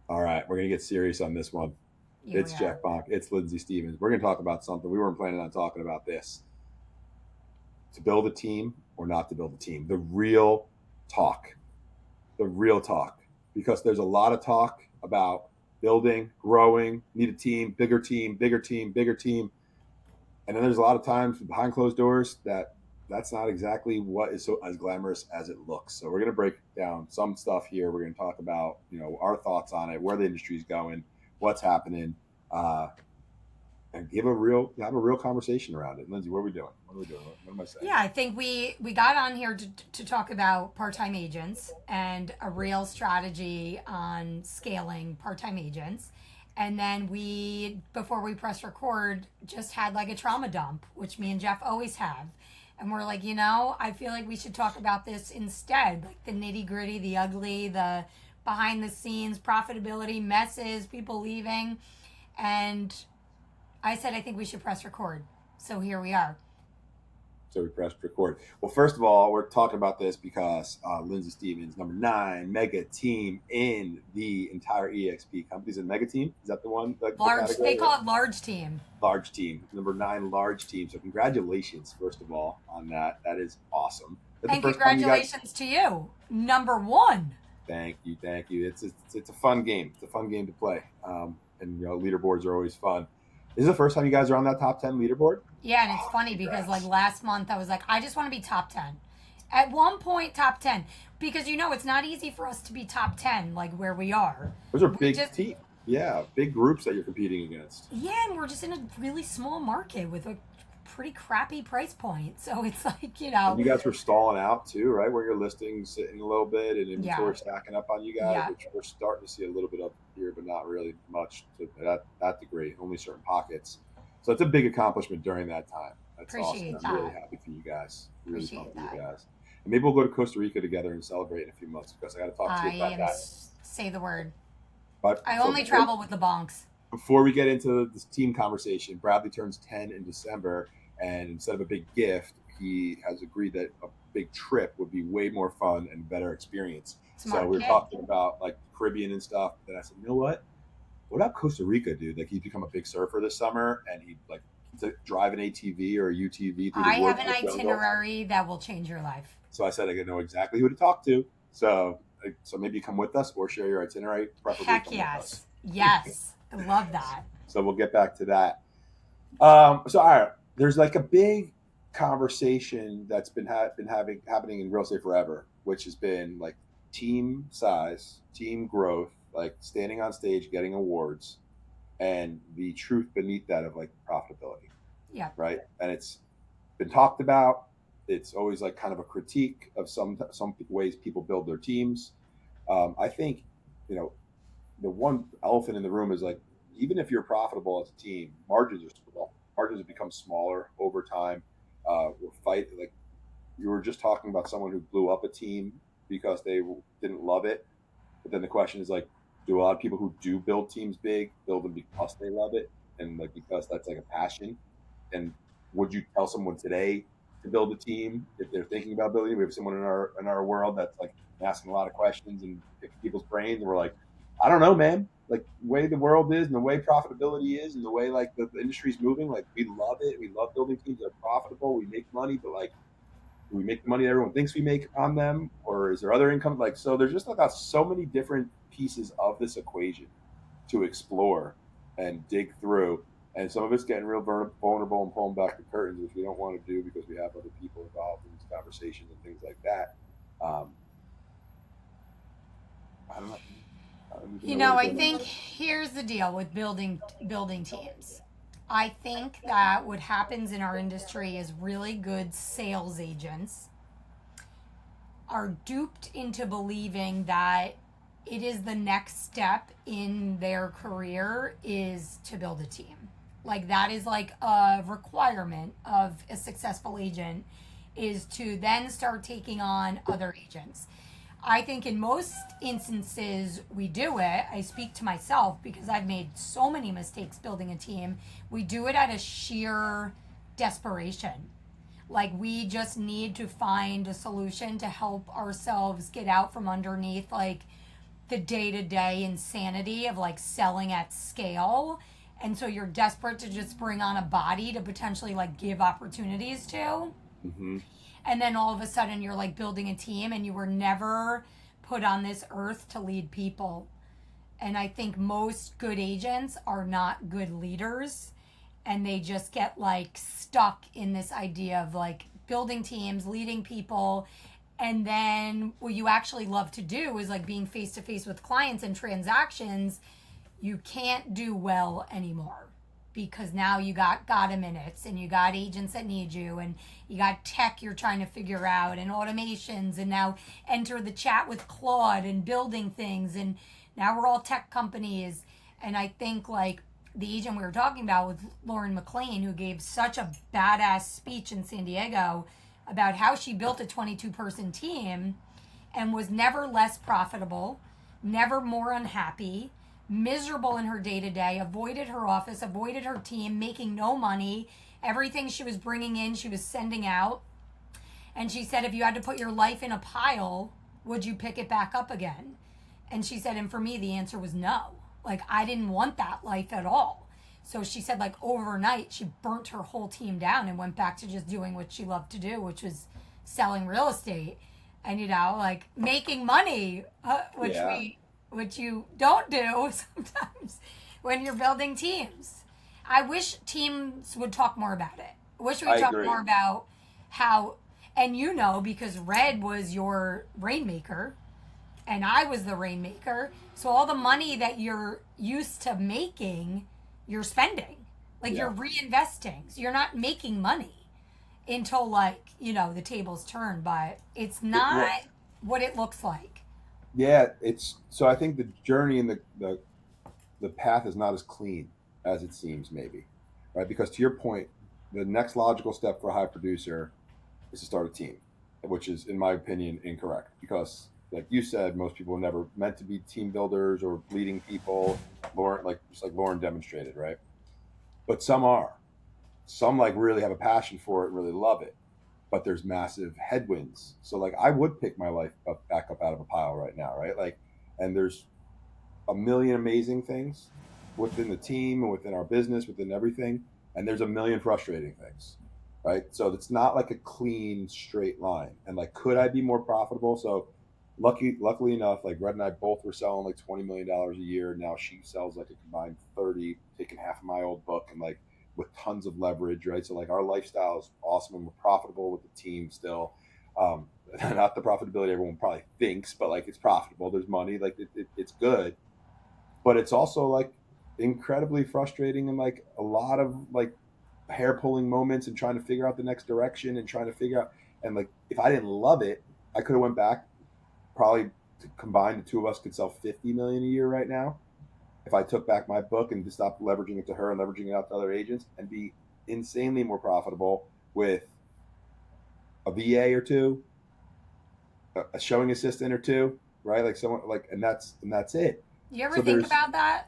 All right, we're gonna get serious on this one. Here we It's are. Jeff Bonk. It's Lindsay Stevens. We're gonna talk about something we weren't planning on talking about this: to build a team or not to build a team. Talk, the real talk, because there's a lot of talk about building, growing, need a team, bigger team, bigger team, bigger team, and then there's a lot of times behind closed doors that's not exactly what is so as glamorous as it looks. So we're going to break down some stuff here. We're going to talk about our thoughts on it, where the industry's going, what's happening, uh, and have a real conversation around it. Lindsay, what are we doing? What are we doing? What am I saying? Yeah, I think we got on here to talk about part-time agents and a real strategy on scaling part-time agents. And then we, before we press record, just had like a trauma dump, which me and Jeff always have. And we're like, I feel like we should talk about this instead, like the nitty gritty, the ugly, the behind the scenes, profitability, messes, people leaving. And I said, I think we should press record. So here we are. So we pressed record. Well, first of all, we're talking about this because Lindsay Stevens, number 9, mega team in the entire EXP companies. And mega team, is that the one, the Large, they category? Yeah. call it large team. Large team, number 9, large team. So congratulations, first of all, on that. That is awesome. Is that the And first time you guys? congratulations to you, number one. Thank you, thank you. It's a fun game. It's a fun game to play. And leaderboards are always fun. Is this the first time you guys are on that top 10 leaderboard? Yeah, and it's Oh, funny because like congrats. last month I was like, I just want to be top 10. At one point, top 10. Because it's not easy for us to be top 10 like where we are. Those are We big just, team. Yeah, big groups that you're competing against. yeah, and we're just in a really small market with a pretty crappy price point. So it's like, And you guys were stalling out too, right? Where your listings sitting a little bit and yeah, inventory stacking up on you guys, yeah. which we're starting to see a little bit of here, but not really much to that degree. Only certain pockets. So it's a big accomplishment during that time. That's awesome. Appreciate I'm really that. happy for you guys. Really pumped Appreciate for you that. guys. And maybe we'll go to Costa Rica together and celebrate in a few months because I got to talk to I you about am, that. say the word. But I so only travel with the bonks. before we get into this team conversation, Bradley turns 10 in December, and instead of a big gift, he has agreed that a big trip would be way more fun and better experience. So Smart we were kid. talking about like Caribbean and stuff. Then I said, you know what? What about Costa Rica, dude? Like he's become a big surfer this summer, and he like to drive an ATV or a UTV through the I have woods an or the jungle. itinerary that will change your life. So I said I could know exactly who to talk to. So maybe come with us or share your itinerary. Preferably Heck come with us. yes. Yes. I love that. So we'll get back to that. So all right, there's like a big conversation that's been having happening in real estate forever, which has been like team size, team growth, like standing on stage, getting awards, and the truth beneath that of like profitability, Yep. right? And it's been talked about. It's always like kind of a critique of some ways people build their teams. I think you know the one elephant in the room is like even if you're profitable as a team, margins are small. Margins have become smaller over time. We're fight like you were just talking about someone who blew up a team because they didn't love it. But then the question is like, do a lot of people who do build teams big build them because they love it and like because that's like a passion? And would you tell someone today to build a team if they're thinking about building? We have someone in our world that's like asking a lot of questions and picking people's brains, and we're like, I don't know, man. Like the way the world is, and the way profitability is, and the way like the industry's moving, like we love it. We love building teams that are profitable. We make money, but like, do we make the money that everyone thinks we make on them, or is there other income? Like, so there's just like so many different pieces of this equation to explore and dig through. And some of it's getting real vulnerable and pulling back the curtains, which we don't want to do because we have other people involved in these conversations and things like that. Um, I don't know. I don't even know where to I go think next. here's the deal with building teams. I think that what happens in our industry is really good sales agents are duped into believing that it is the next step in their career is to build a team. Like that is like a requirement of a successful agent is to then start taking on other agents. I think in most instances we do it. I speak to myself because I've made so many mistakes building a team. We do it out of sheer desperation. Like we just need to find a solution to help ourselves get out from underneath like the day-to-day insanity of like selling at scale. And so you're desperate to just bring on a body to potentially like give opportunities to. Mm-hmm. And then all of a sudden you're like building a team, and you were never put on this earth to lead people. And I think most good agents are not good leaders, and they just get like stuck in this idea of like building teams, leading people. And then what you actually love to do is like being face to face with clients and transactions. You can't do well anymore, because now you got Gotta Minutes, and you got agents that need you, and you got tech you're trying to figure out, and automations, and now enter the chat with Claude and building things, and now we're all tech companies. And I think like the agent we were talking about with Lauren McLean, who gave such a badass speech in San Diego about how she built a 22-person team and was never less profitable, never more unhappy, miserable in her day-to-day, avoided her office, avoided her team, making no money. Everything she was bringing in, she was sending out. And she said, if you had to put your life in a pile, would you pick it back up again? And she said, and for me, the answer was no. Like, I didn't want that life at all. So she said, like, overnight, she burnt her whole team down and went back to just doing what she loved to do, which was selling real estate and, you know, like making money, which you don't do sometimes when you're building teams. I wish teams would talk more about it. I wish we would talk more about how, and you know, because Red was your rainmaker and I was the rainmaker. So all the money that you're used to making, you're spending. Like you're reinvesting. So you're not making money until like, you know, the tables turn, but it's not what it looks like. Yeah, it's so I think the journey and the path is not as clean as it seems, maybe, right? Because to your point, the next logical step for a high producer is to start a team, which is, in my opinion, incorrect. Because, like you said, most people are never meant to be team builders or leading people. Lauren, just like Lauren demonstrated, right? But some are. Some like really have a passion for it, really love it. But there's massive headwinds. So like I would pick my life back up out of a pile right now, right? Like, and there's a million amazing things within the team and within our business, within everything, and there's a million frustrating things, right? So it's not like a clean straight line. And like, could I be more profitable? So luckily enough, like Red and I both were selling like $20 million a year. Now she sells like a combined 30, taking half of my old book, and like with tons of leverage, right? So like our lifestyle is awesome, and we're profitable with the team still. Not the profitability everyone probably thinks, but like it's profitable. There's money, like it's good, but it's also like incredibly frustrating, and like a lot of like hair pulling moments, and trying to figure out the next direction, and trying to figure out, and like if I didn't love it, I could have went back. Probably combined, the two of us could sell 50 million a year right now if I took back my book and just stopped leveraging it to her and leveraging it out to other agents, and be insanely more profitable with a VA or two, a showing assistant or two, right? Like someone like, and that's it. You ever So think about that?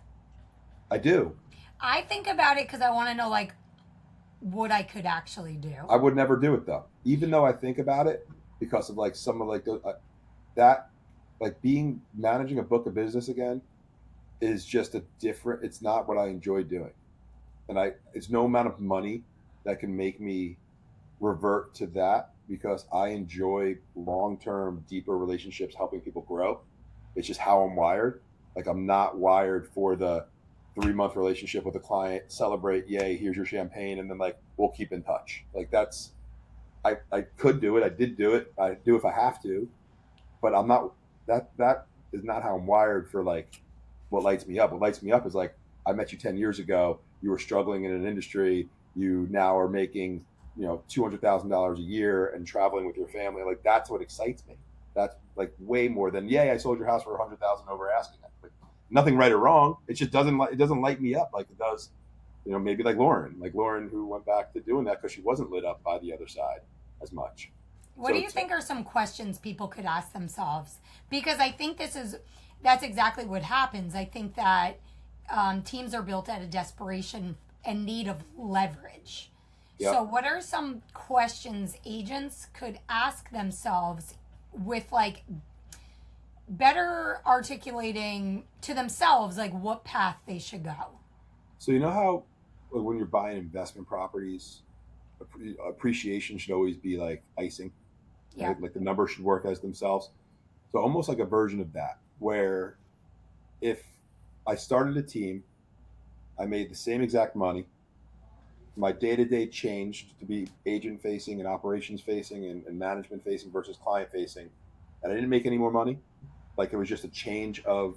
I do. I think about it because I want to know like what I could actually do. I would never do it though, even though I think about it, because of like some of like that, like being managing a book of business again is just a different. It's not what I enjoy doing, and it's no amount of money that can make me revert to that, because I enjoy long-term, deeper relationships, helping people grow. It's just how I'm wired. Like I'm not wired for the 3-month relationship with a client, celebrate, yay, here's your champagne, and then like we'll keep in touch. Like that's, I could do it. I did do it. I do if I have to, but I'm not. That is not how I'm wired for like what lights me up. What lights me up is like, I met you 10 years ago. You were struggling in an industry. You now are making, $200,000 a year and traveling with your family. Like that's what excites me. That's like way more than, yay, I sold your house for 100,000 over asking. Like, nothing right or wrong. It just doesn't light me up like it does. Maybe like Lauren, who went back to doing that because she wasn't lit up by the other side as much. What do you think are some questions people could ask themselves? Because I think that's exactly what happens. I think that teams are built out of desperation and need of leverage. Yep. So what are some questions agents could ask themselves with like better articulating to themselves like what path they should go. So you know how like, when you're buying investment properties, appreciation should always be like icing, Yeah. right? Like the numbers should work as themselves. So almost like a version of that, where if I started a team, I made the same exact money, my day to day changed to be agent facing and operations facing and management facing versus client facing, and I didn't make any more money. Like it was just a change of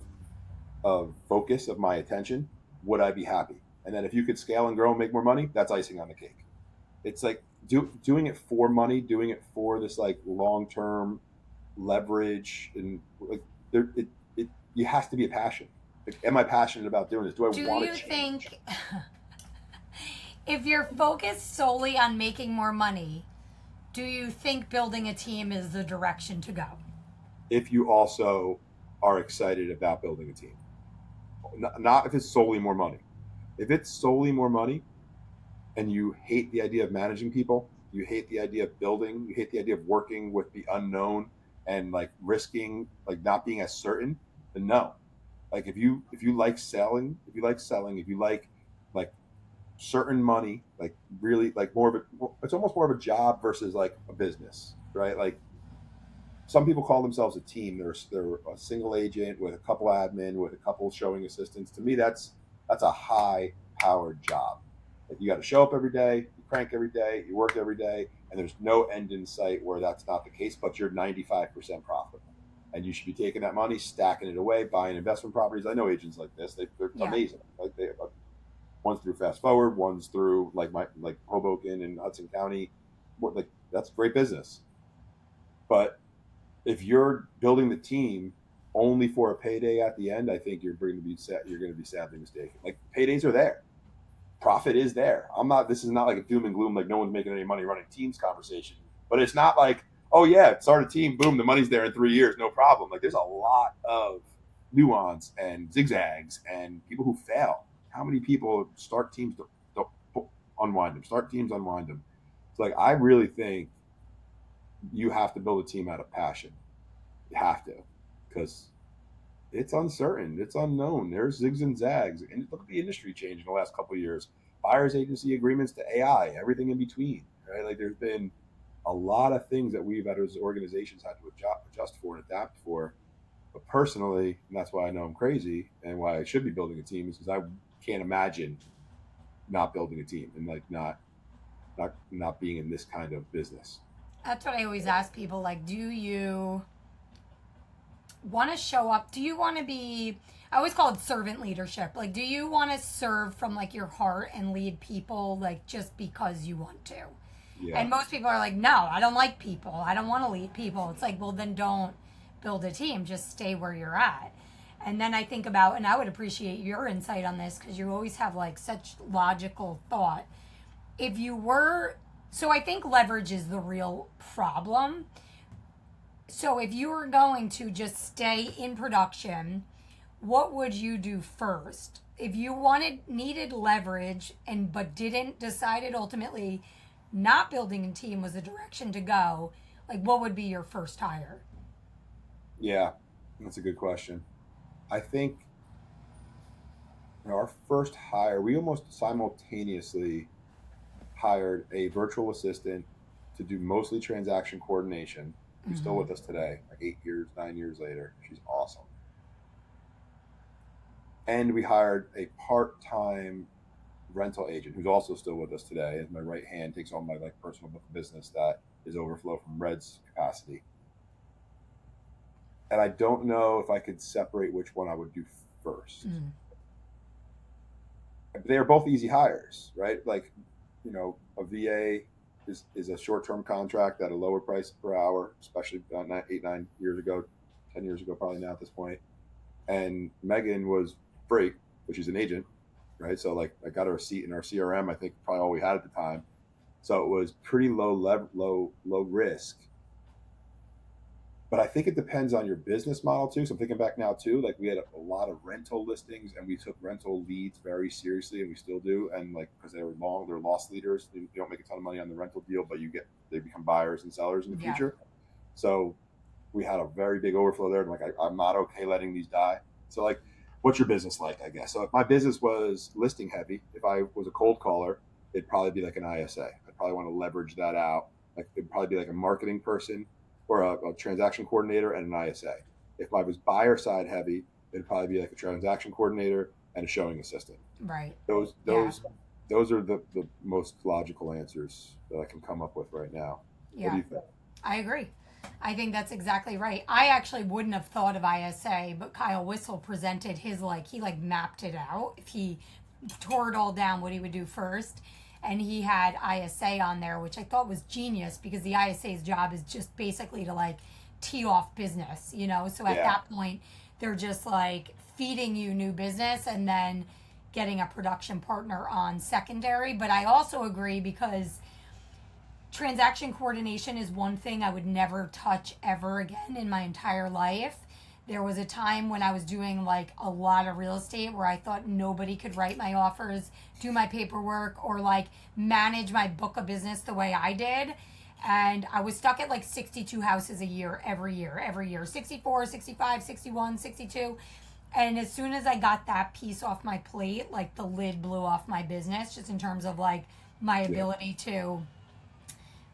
focus of my attention. Would I be happy? And then if you could scale and grow and make more money, that's icing on the cake. It's like doing it for money, doing it for this like long term leverage, and like there it has to be a passion. Like, am I passionate about doing this? Do I Do want to you change? think if you're focused solely on making more money, do you think building a team is the direction to go? If you also are excited about building a team, not if it's solely more money. If it's solely more money and you hate the idea of managing people, you hate the idea of building, you hate the idea of working with the unknown and like risking like not being as certain, then no. Like if you like selling, if you like certain money, like really like more of a, it's almost more of a job versus like a business, right? Like some people call themselves a team. They're a single agent with a couple admin with a couple showing assistants. To me, that's a high powered job. Like you got to show up every day, you crank every day, you work every day, and there's no end in sight where that's not the case. But you're 95% profitable, and you should be taking that money, stacking it away, buying investment properties. I know agents like this; they're Yeah. amazing. Like they one's through Fast Forward, one's through like Hoboken and Hudson County. Like that's great business, but if you're building the team only for a payday at the end, I think you're going to be sadly mistaken. Like paydays are there, profit is there. I'm not. This is not like a doom and gloom. Like no one's making any money running teams conversation. But it's not like, oh yeah, start a team, boom, the money's there in 3 years, no problem. Like there's a lot of nuance and zigzags and people who fail. How many people start teams don't unwind them? Start teams, unwind them. It's like I really think you have to build a team out of passion. You have to, because it's uncertain, it's unknown. There's zigs and zags, and look at the industry change in the last couple of years. Buyers agency agreements to AI, everything in between. Right? Like there's been a lot of things that we've as organizations had to adjust for and adapt for. But personally, and that's why I know I'm crazy and why I should be building a team is because I can't imagine not building a team and like not being in this kind of business. That's what I always ask people. Like, do you want to show up? Do you want to be, I always call it servant leadership. Like, do you want to serve from like your heart and lead people like just because you want to? Yeah. And most people are like, no, I don't like people. I don't want to lead people. It's like, well, then don't build a team. Just stay where you're at. And then I think about, and I would appreciate your insight on this because you always have like such logical thought. If you were, so I think leverage is the real problem. So if you were going to just stay in production, what would you do first? If you needed leverage and but didn't decided ultimately not building a team was the direction to go, like what would be your first hire? Yeah, that's a good question. I think our first hire, we almost simultaneously hired a virtual assistant to do mostly transaction coordination. She's still Mm-hmm. with us today, like 8 years, 9 years later. She's awesome. And we hired a part-time rental agent who's also still with us today. As my right hand takes on my like personal book of business that is overflow from Red's capacity. And I don't know if I could separate which one I would do first. Mm-hmm. They are both easy hires, right? Like, a VA is a short term contract at a lower price per hour, especially 8, 9 years ago, 10 years ago, probably now at this point. And Megan was free, but she's an agent, right? So like I got her a seat in our CRM. I think probably all we had at the time. So it was pretty low risk. But I think it depends on your business model too. So I'm thinking back now too, like we had a lot of rental listings and we took rental leads very seriously and we still do. And like, because they're loss leaders. You don't make a ton of money on the rental deal, but they become buyers and sellers in the Yeah. future. So we had a very big overflow there. And like, I'm not okay letting these die. So like, what's your business like, I guess? So if my business was listing heavy, if I was a cold caller, it'd probably be like an ISA. I'd probably want to leverage that out. Like it'd probably be like a marketing person or a transaction coordinator and an ISA. If I was buyer side heavy, it'd probably be like a transaction coordinator and a showing assistant. Right. Those Yeah. those those are the most logical answers that I can come up with right now. What do Yeah. you think? I agree. I think that's exactly right. I actually wouldn't have thought of ISA, but Kyle Whistle presented his he mapped it out. If he tore it all down, what he would do first. And he had ISA on there, which I thought was genius because the ISA's job is just basically to tee off business, So at Yeah. that point, they're just feeding you new business and then getting a production partner on secondary. But I also agree because transaction coordination is one thing I would never touch ever again in my entire life. There was a time when I was doing a lot of real estate where I thought nobody could write my offers, do my paperwork, or manage my book of business the way I did. And I was stuck at 62 houses a year, every year, 64, 65, 61, 62. And as soon as I got that piece off my plate, the lid blew off my business, just in terms of my Yeah. ability to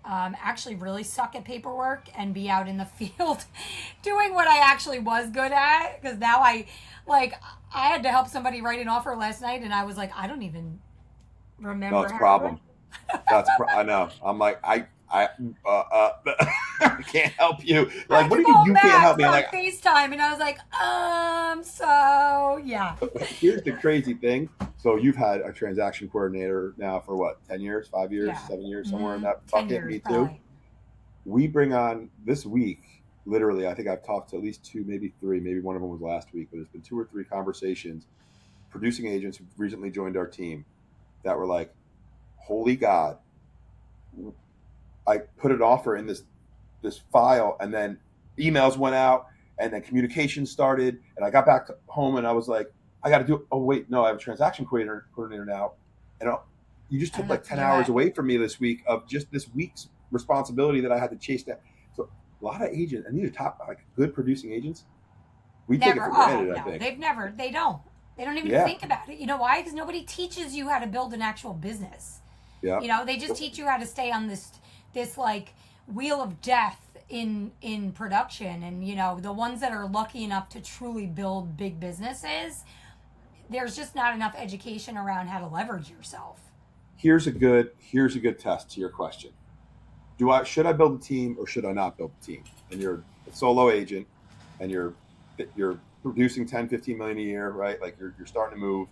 actually really suck at paperwork and be out in the field doing what I actually was good at. Because now like, I had to help somebody write an offer last night, and I was like, I don't even No, remember it's a how to write. problem. I know. I'm like, I can't help you. I Like, had what to do you mean call you can't Max help me? I'm on like, FaceTime, and I was like, so yeah. here's the crazy thing. So you've had a transaction coordinator now for what, 10 years, 5 years, Yeah. 7 years, somewhere in that 10 bucket. years, Me too. probably. We bring on this week, literally, I think I've talked to at least two, maybe three, maybe one of them was last week, but there's been two or three conversations, producing agents who recently joined our team that were like, holy God, I put an offer in this file, and then emails went out, and then communication started, and I got back home, and I was like, I got to do. Oh wait, no, I have a transaction coordinator now, and you just took Enough like to 10 do hours it. away from me this week of just this week's responsibility that I had to chase down. So a lot of agents, and these are top good producing agents, we take it Never. for Oh, granted. I no. think. They don't. They don't even Yeah, think about it. You know why? Because nobody teaches you how to build an actual business. yeah. They just teach you how to stay on this wheel of death in production. And the ones that are lucky enough to truly build big businesses, there's just not enough education around how to leverage yourself. Here's a good test to your question. Should I build a team or should I not build a team? And you're a solo agent, and you're producing 10, 15 million a year, right? Like you're starting to move.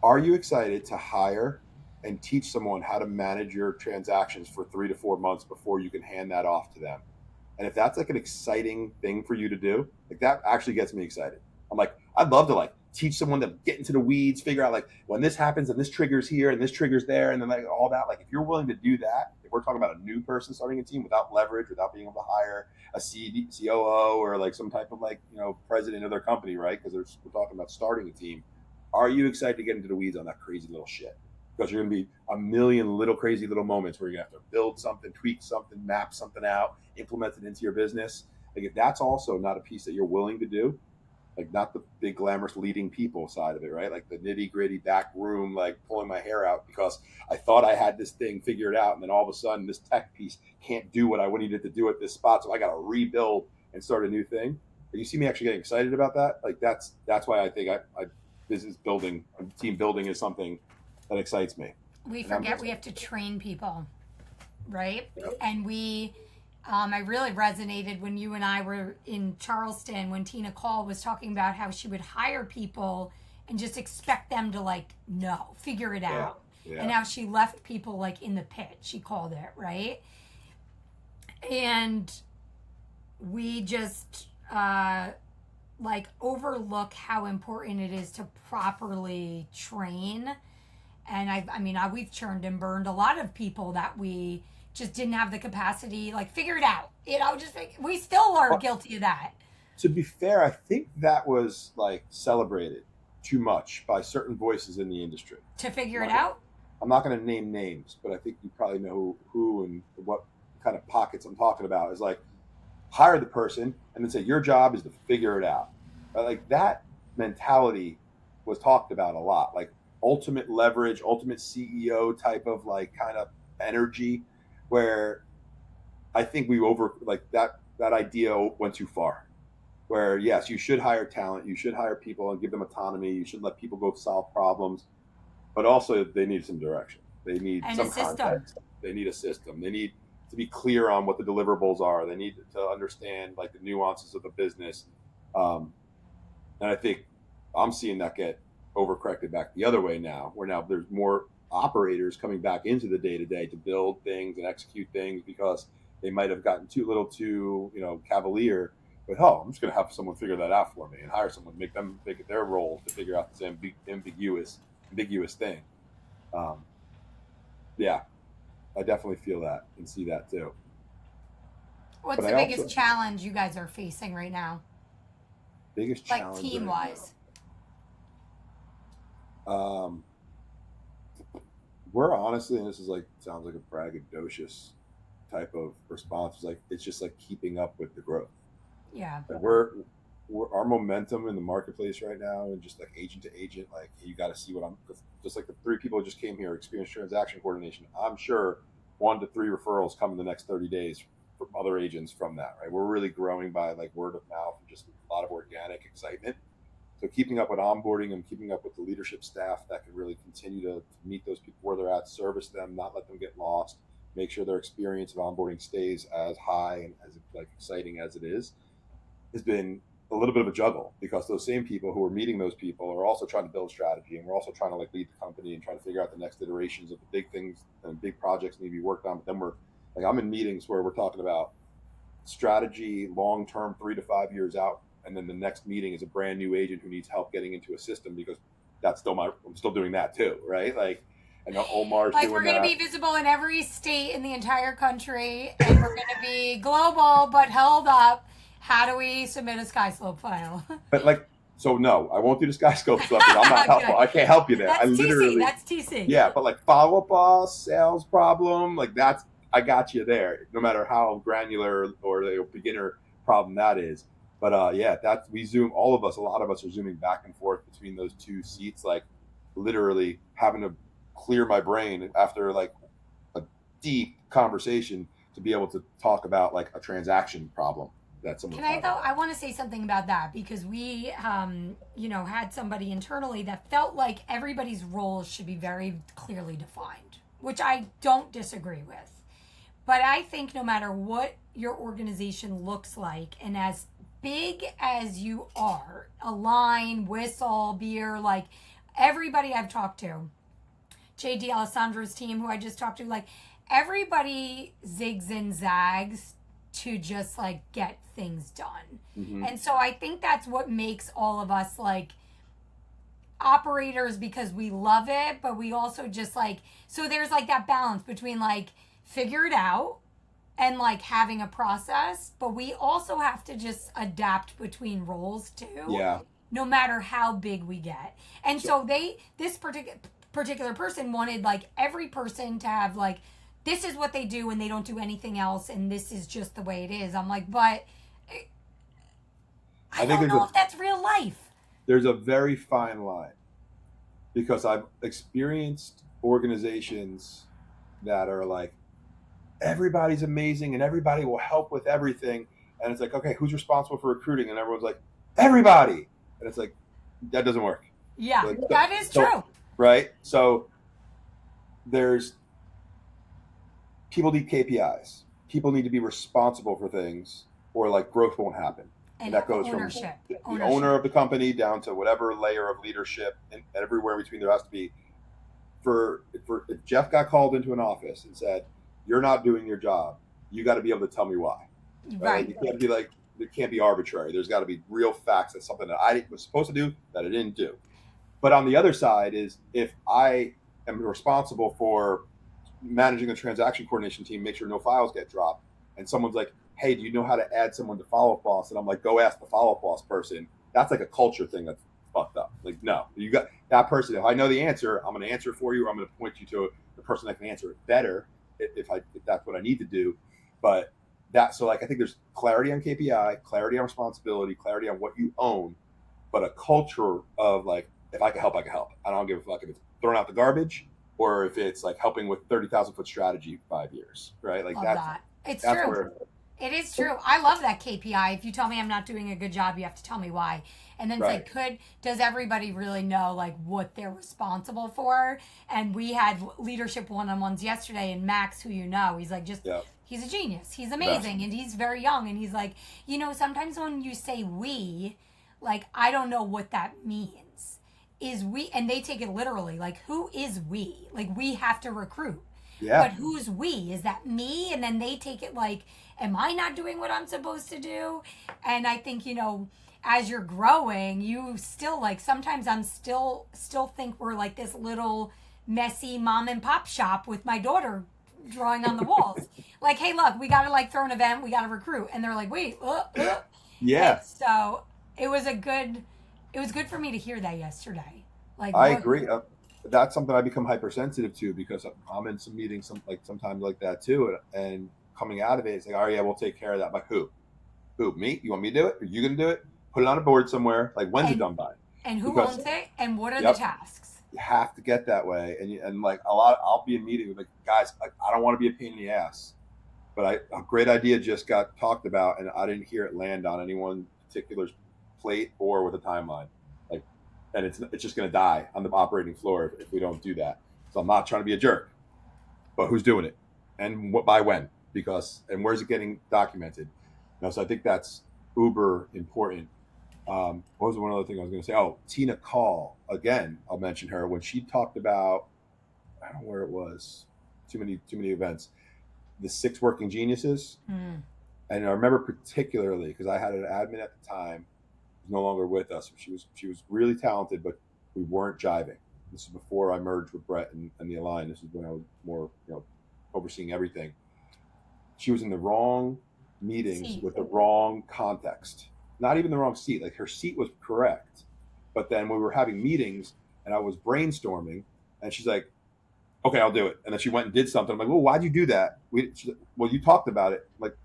Are you excited to hire and teach someone how to manage your transactions for 3 to 4 months before you can hand that off to them? And if that's like an exciting thing for you to do, like that actually gets me excited. I'm like, I'd love to teach someone to get into the weeds, figure out when this happens and this triggers here and this triggers there, and then all that. Like if you're willing to do that, if we're talking about a new person starting a team without leverage, without being able to hire a COO or some type of president of their company, right? Because we're talking about starting a team. Are you excited to get into the weeds on that crazy little shit? Because you're going to be a million little crazy little moments where you're going to have to build something, tweak something, map something out, implement it into your business. Like if that's also not a piece that you're willing to do, like not the big glamorous leading people side of it, right? Like the nitty gritty back room, like pulling my hair out because I thought I had this thing figured out, and then all of a sudden this tech piece can't do what I needed to do at this spot, so I got to rebuild and start a new thing. But you see me actually getting excited about that. Like that's why I think I business building, team building is something that excites me. We And I'm forget just, we have to train people, right? you know, And I really resonated when you and I were in Charleston when Tina Call was talking about how she would hire people and just expect them to know, figure it yeah, out. And yeah, how she left people in the pit, she called it, right? And we just overlook how important it is to properly train. And we've churned and burned a lot of people that we just didn't have the capacity, figure it out. We still are Well, guilty of that. to be fair, I think that was celebrated too much by certain voices in the industry. To I'm figure it not gonna, out. I'm not going to name names, but I think you probably know who and what kind of pockets I'm talking about. Is like hire the person, and then say your job is to figure it out. Like that mentality was talked about a lot, like ultimate leverage, ultimate CEO type of like kind of energy, where I think we over like that idea went too far. Where yes, you should hire talent, you should hire people and give them autonomy, you should let people go solve problems, but also they need some direction. They need And a some system. context. They need a system. They need to be clear on what the deliverables are. They need to understand like the nuances of the business. Um, and I think I'm seeing that get overcorrected back the other way now, where now there's more operators coming back into the day to day to build things and execute things because they might have gotten too little too, cavalier. But I'm just going to have someone figure that out for me and hire someone, make them make it their role to figure out this ambiguous thing. Um, yeah, I definitely feel that and see that too. What's But the I biggest also challenge you guys are facing right now, biggest like challenge team right wise? now. We're honestly, and this is like sounds like a braggadocious type of response. Is like it's just like keeping up with the growth. Yeah. Like we're our momentum in the marketplace right now, and just like agent to agent, like you got to see what I'm. Just like the three people who just came here, experience transaction coordination. I'm sure 1 to 3 referrals come in the next 30 days from other agents from that. Right, we're really growing by like word of mouth and just a lot of organic excitement. So keeping up with onboarding and keeping up with the leadership staff that can really continue to meet those people where they're at, service them, not let them get lost, make sure their experience of onboarding stays as high and as like exciting as it is, has been a little bit of a juggle because those same people who are meeting those people are also trying to build strategy, and we're also trying to like lead the company and trying to figure out the next iterations of the big things and big projects need to be worked on. But then we're like, I'm in meetings where we're talking about strategy long term, 3 to 5 years out, and then the next meeting is a brand new agent who needs help getting into a system because I'm still doing that too, right? Like, and Omar's Like we're doing going to be that. visible in every state in the entire country, and we're going to be global, but held up. How do we submit a sky slope file? But like, so no, I won't do the sky scope stuff because I'm not helpful. Good. I can't help you there. I That's TC. literally, That's TC. yeah, but like follow up boss, sales problem, like that's I got you there. No matter how granular or the beginner problem that is. But yeah, that's we zoom. All of us, a lot of us are zooming back and forth between those two seats, like literally having to clear my brain after like a deep conversation to be able to talk about like a transaction problem that someone's Can I having. though? I want to say something about that because we, had somebody internally that felt like everybody's roles should be very clearly defined, which I don't disagree with. But I think no matter what your organization looks like, and as big as you are, a line, whistle, beer, like everybody I've talked to, JD Alessandro's team, who I just talked to, like everybody zigs and zags to just like get things done. Mm-hmm. And so I think that's what makes all of us like operators because we love it, but we also just like, so there's like that balance between like figure it out and like having a process, but we also have to just adapt between roles too. Yeah. No matter how big we get. And so this particular person wanted like every person to have like this is what they do and they don't do anything else and this is just the way it is. I'm like, but I think don't know if that's real life. there's a very fine line because I've experienced organizations that are like everybody's amazing and everybody will help with everything, and it's like, okay, who's responsible for recruiting? And everyone's like, everybody, and it's like that doesn't work. Yeah, Like, that is true. Right? So there's people need KPIs. People need to be responsible for things, or like growth won't happen. And that goes ownership. from the owner of the company down to whatever layer of leadership and everywhere in between there has to be. If Jeff got called into an office and said, "You're not doing your job," you got to be able to tell me why. Right. You can't be like it can't be arbitrary. There's got to be real facts. That's something that I was supposed to do that I didn't do. But on the other side is if I am responsible for managing the transaction coordination team, make sure no files get dropped, and someone's like, "Hey, do you know how to add someone to follow up boss?" And I'm like, "Go ask the follow up boss person." That's like a culture thing that's fucked up. Like, no, you got that person. If I know the answer, I'm going to answer for you, or I'm going to point you to the person that can answer it better if that's what I need to do. But So like I think there's clarity on KPI, clarity on responsibility, clarity on what you own, but a culture of like, if I can help, I can help. I don't give a fuck if it's throwing out the garbage or if it's like helping with 30,000 foot strategy 5 years, right? Like Love that. It's that's true. where It is true. I love that KPI. If you tell me I'm not doing a good job, you have to tell me why. And then it's right. like, does everybody really know like what they're responsible for? And we had leadership one-on-ones yesterday, and Max, who you know, he's like Yeah. he's a genius. He's Best. amazing, and he's very young. And he's like, sometimes when you say we, like I don't know what that means. Is we, and they take it literally. Like, who is we? Like, we have to recruit. Yeah. But who's we? Is that me? And then they take it like, am I not doing what I'm supposed to do? And I think, as you're growing, you still like, sometimes I'm still think we're like this little messy mom and pop shop with my daughter drawing on the walls. Like, hey, look, we got to like throw an event, we got to recruit. And they're like, wait, And Yeah. so it was good for me to hear that yesterday. Like, I what? agree. That's something I become hypersensitive to because I'm in some meetings, sometimes like that too, and coming out of it, it's like, oh yeah, we'll take care of that. I'm like, who? Who? Me? You want me to do it? Are you gonna do it? Put it on a board somewhere. Like, when's it And done by? and who Because owns it? And what are the yep, tasks? you have to get that way. And like a lot, I'll be in meetings with like guys. I don't want to be a pain in the ass, but a great idea just got talked about, and I didn't hear it land on anyone particular's plate or with a timeline. Like, and it's just going to die on the operating floor if we don't do that. So I'm not trying to be a jerk, but who's doing it, and what by when? Because and where's it getting documented? So I think that's uber important. What was one other thing I was going to say? Oh, Tina Call again. I'll mention her when she talked about I don't know where it was. Too many events. The six working geniuses. Hmm. And I remember particularly because I had an admin at the time who's no longer with us. She was really talented, but we weren't jiving. This is before I merged with Brett and the Align. This is when I was more overseeing everything. She was in the wrong meetings See, with the wrong context. Not even the wrong seat. Like her seat was correct, but then we were having meetings and I was brainstorming, and she's like, "Okay, I'll do it." And then she went and did something. I'm like, "Well, why'd you do that?" Well, you talked about it. Like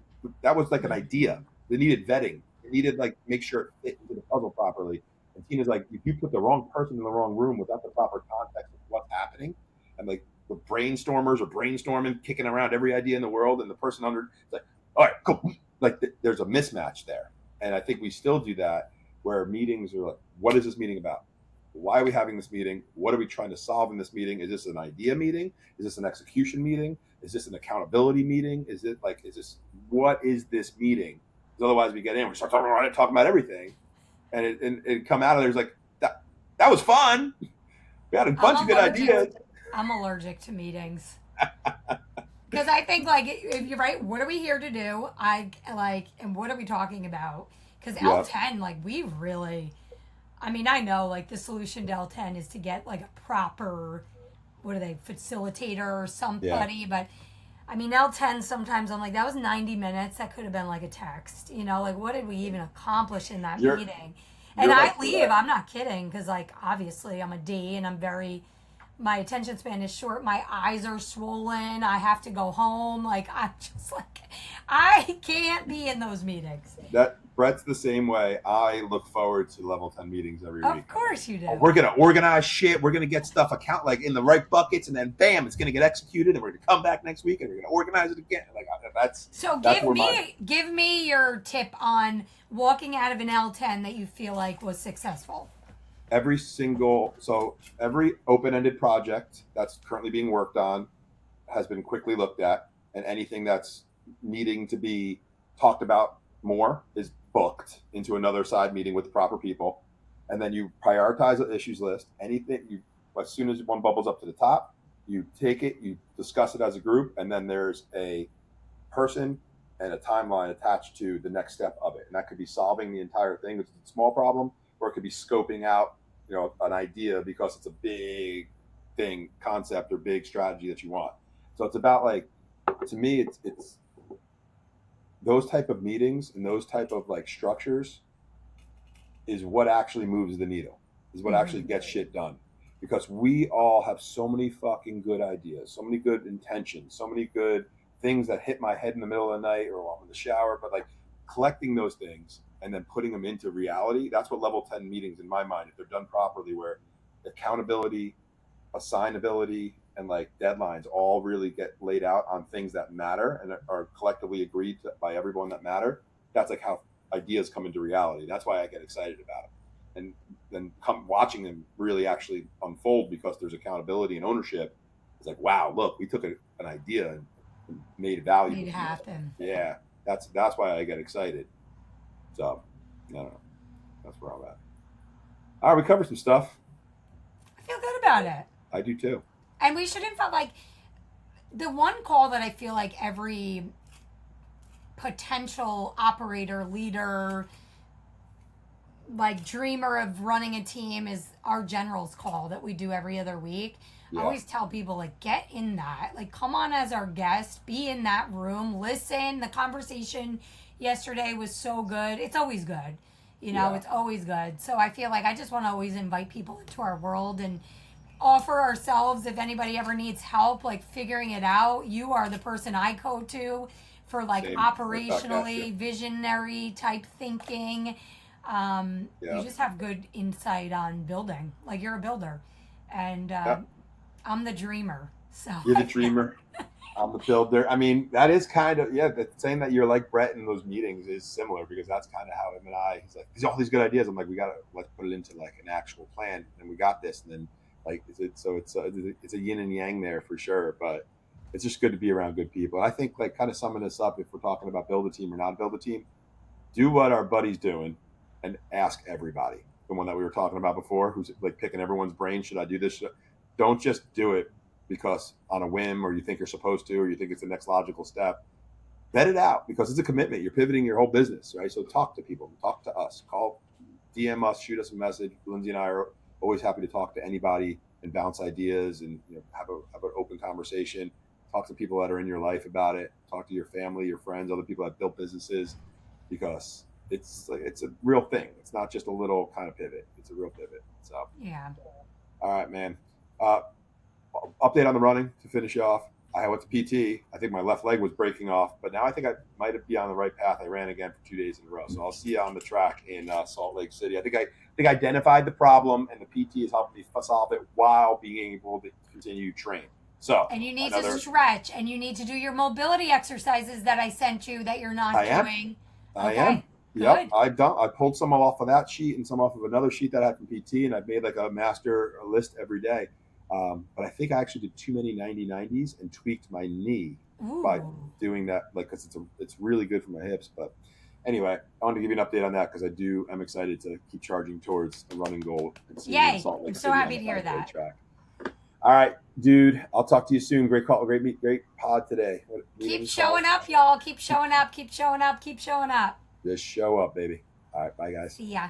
that was like an idea. They needed vetting. They needed like make sure it fit into the puzzle properly. And Tina's like, if you put the wrong person in the wrong room without the proper context of what's happening, and like the brainstormers are brainstorming, kicking around every idea in the world, and the person under it's like, all right, cool. Like there's a mismatch there, and I think we still do that where meetings are like, what is this meeting about? Why are we having this meeting? What are we trying to solve in this meeting? Is this an idea meeting? Is this an execution meeting? Is this an accountability meeting? What is this meeting? Because otherwise we get in, we start talking about everything, and it come out of there's like that was fun. We had a I'm bunch of good allergic. ideas. I'm allergic to meetings because I think like if you're right, what are we here to do? I like, and what are we talking about? Because Yeah, L10, like we really, I mean, I know like the solution to L10 is to get like a proper, what are they, facilitator or yeah. somebody, but I mean, L10, sometimes I'm like, that was 90 minutes. That could have been like a text. Like, what did we even accomplish in that You're meeting? And you're I like leave. Brett. I'm not kidding. Because, like, obviously, I'm a D and my attention span is short. My eyes are swollen. I have to go home. Like, I'm just like, I can't be in those meetings. That Brett's the same way. I look forward to level 10 meetings every Of week. course you Oh, do. we're gonna organize shit. We're gonna get stuff account like in the right buckets, and then bam, it's gonna get executed, and we're gonna come back next week and we're gonna organize it again. Like that's So that's where my give me your tip on walking out of an L10 that you feel like was successful. every open-ended project that's currently being worked on has been quickly looked at, and anything that's needing to be talked about more is booked into another side meeting with the proper people, and then you prioritize the issues list. Anything you as soon as one bubbles up to the top, you take it, you discuss it as a group, and then there's a person and a timeline attached to the next step of it, and that could be solving the entire thing. It's a small problem, or it could be scoping out an idea because it's a big thing concept or big strategy that you want. So it's about like to me it's those type of meetings and those type of like structures is what actually moves the needle, is what actually Mm-hmm. gets shit done, because we all have so many fucking good ideas, so many good intentions, so many good things that hit my head in the middle of the night or while I'm in the shower, but like collecting those things and then putting them into reality. That's what level 10 meetings in my mind, if they're done properly, where accountability, assignability, and like deadlines all really get laid out on things that matter and are collectively agreed to by everyone that matter. That's like how ideas come into reality. That's why I get excited about it. And then come watching them really actually unfold because there's accountability and ownership. It's like, wow, look, we took an idea and made it valuable. Made it happen. Yeah, that's why I get excited. So, I don't know. That's where I'm at. All right, we covered some stuff. I feel good about it. I do too. And we shouldn't feel like the one call that I feel like every potential operator, leader, like dreamer of running a team is our general's call that we do every other week. Yeah. I always tell people, like, get in that. Like, come on as our guest, be in that room, listen. The conversation yesterday was so good. It's always good. You know, It's always good. So I feel like I just want to always invite people into our world and offer ourselves if anybody ever needs help, like figuring it out. You are the person I go to for like Same. operationally, visionary type thinking. You just have good insight on building. Like you're a builder, and I'm the dreamer. So you're the dreamer. I'm the builder. I mean, that is kind of saying that you're like Brett in those meetings is similar because that's kind of how him and I. He's like, "These all these good ideas." I'm like, "We gotta let's put it into like an actual plan," and we got this. And then like it's a yin and yang there for sure. But it's just good to be around good people. And I think like kind of summing this up, if we're talking about build a team or not build a team, do what our buddy's doing and ask everybody. The one that we were talking about before, who's like picking everyone's brain. Should I do this? Don't just do it because on a whim or you think you're supposed to or you think it's the next logical step. Vet it out because it's a commitment. You're pivoting your whole business, right? So talk to people, talk to us, call, DM us, shoot us a message. Lindsay and I are always happy to talk to anybody and bounce ideas and have an open conversation. Talk to people that are in your life about it. Talk to your family, your friends, other people that built businesses, because it's a real thing. It's not just a little kind of pivot. It's a real pivot. So yeah. All right, man. Update on the running to finish off. I went to PT. I think my left leg was breaking off, but now I think I might be on the right path. I ran again for 2 days in a row, so I'll see you on the track in Salt Lake City. I think I identified the problem, and the PT has helped me solve it while being able to continue to train. So and you need to stretch, and you need to do your mobility exercises that I sent you that you're not doing. I am. Yep, I've done. I pulled some off of that sheet and some off of another sheet that I had from PT, and I've made like a master list every day. But I think I actually did too many 90-90s and tweaked my knee by doing that, like because it's really good for my hips. But anyway, I wanted to give you an update on that because I'm excited to keep charging towards a running goal. Yay! I'm so happy to hear that. Track. All right, dude. I'll talk to you soon. Great call, great pod today. Keep showing up, y'all. Keep showing up. Keep showing up. Keep showing up. Just show up, baby. All right, bye, guys. See ya.